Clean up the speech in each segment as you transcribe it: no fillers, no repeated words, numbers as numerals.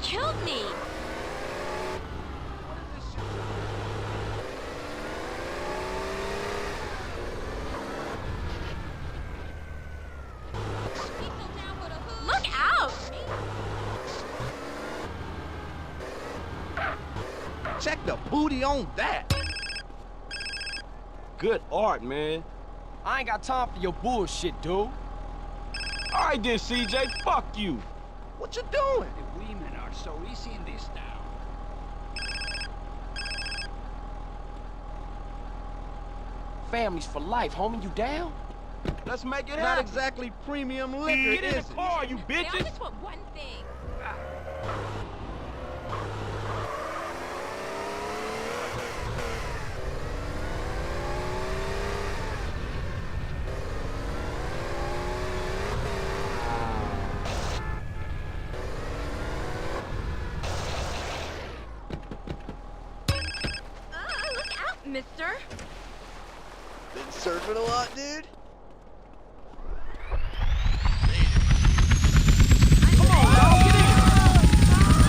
killed me! Look out! Check the booty on that. Good art, man. I ain't got time for your bullshit, dude. All right then, CJ, fuck you. What you doing? The women are so easy in this town. Families for life, homie. You down? Let's make it Not happen. exactly premium liquor, Get in is the it? car, you They all bitches. just want one thing. Look out, mister! Been surfing a lot, dude? Come on, y'all, get in.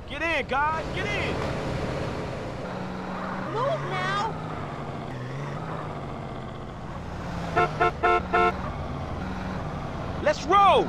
Get in, guys, get in. Move now! Let's roll.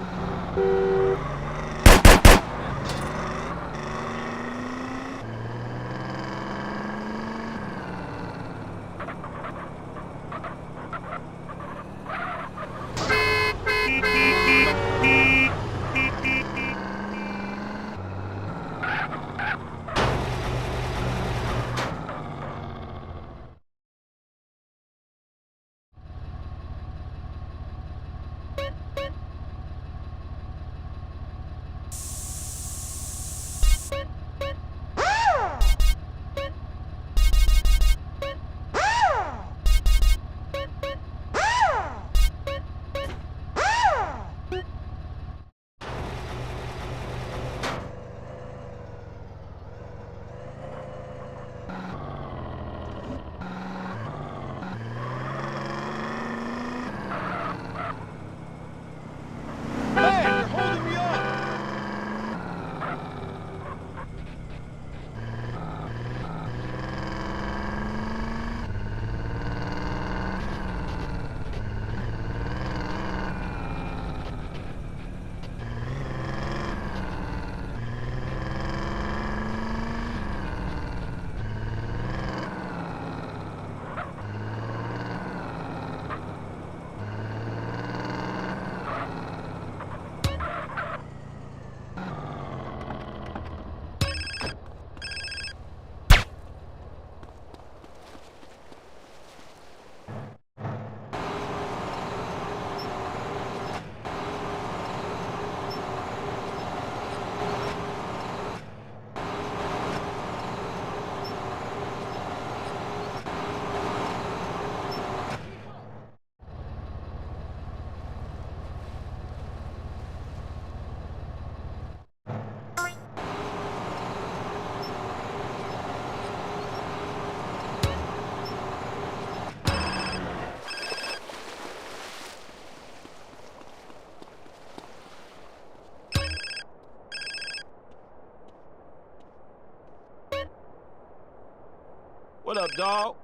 What up, dawg?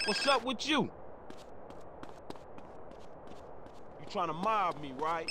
What's up with you? You trying to mob me, right?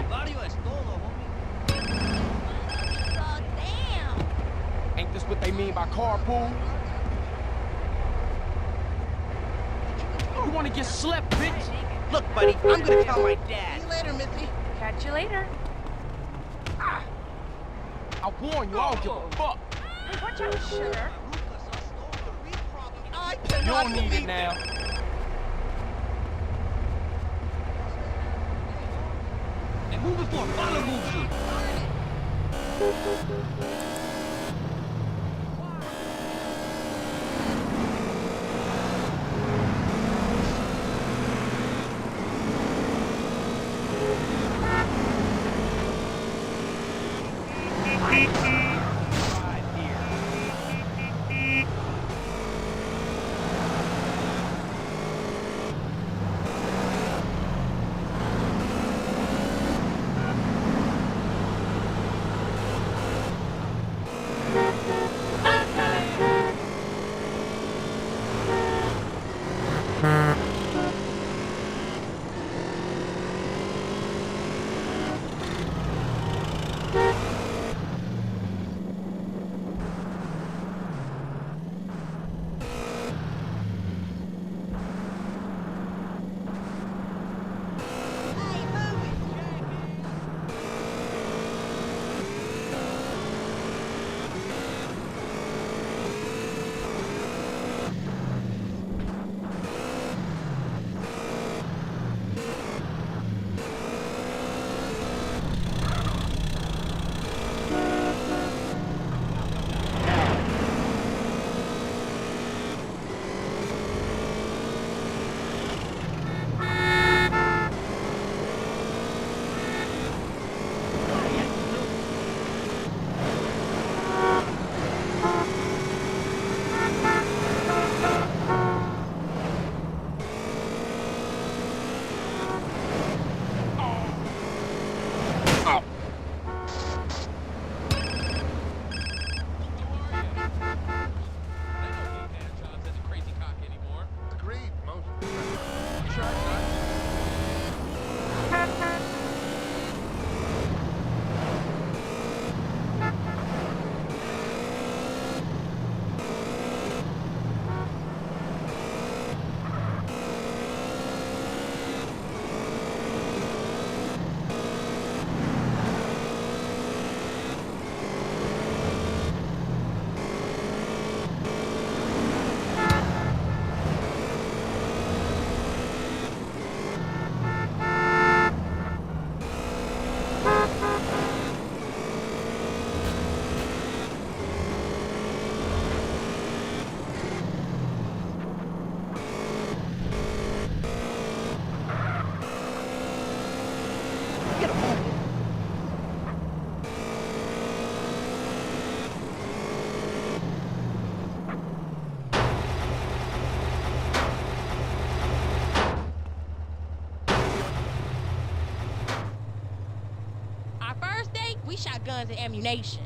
Barrio es todo, homie. Oh, damn. Ain't this what they mean by carpool? You wanna get slept, bitch? Look, buddy, I'm gonna tell my dad. See you later, Missy. Catch you later. I warn you, I don't give a fuck. Hey, watch out, sugar. I You cannot don't need it believe now. Hey, move before Father moves you. guns and ammunition.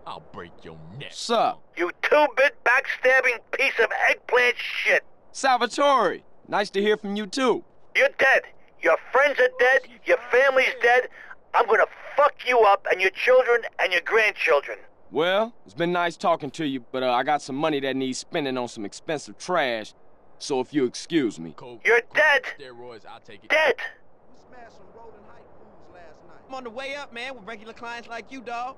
I'll break your neck. Sup? You two-bit backstabbing piece of eggplant shit. Salvatore, nice to hear from you too. You're dead. Your friends are dead. Your family's dead. I'm gonna fuck you up and your children and your grandchildren. Well, it's been nice talking to you, but I got some money that needs spending on some expensive trash, so if you excuse me. You're dead. Steroids, I'll take it. Dead. We smashed some Rolling Heights fools last night. I'm on the way up, man, with regular clients like you, dawg.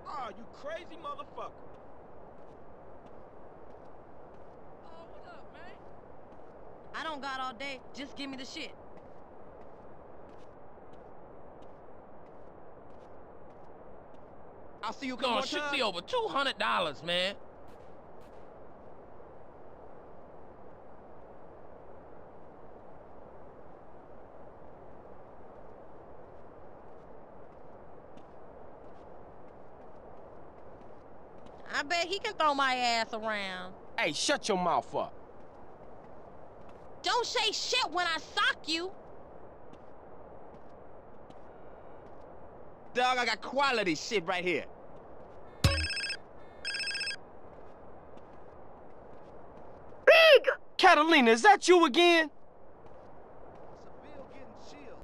Oh, you crazy motherfucker. Oh, what up, man? I don't got all day. Just give me the shit. I'll see you come Gonna on shoot time. me over $200, man. I bet he can throw my ass around. Hey, shut your mouth up. Don't say shit when I sock you. Dog, I got quality shit right here. Big. Catalina, is that you again?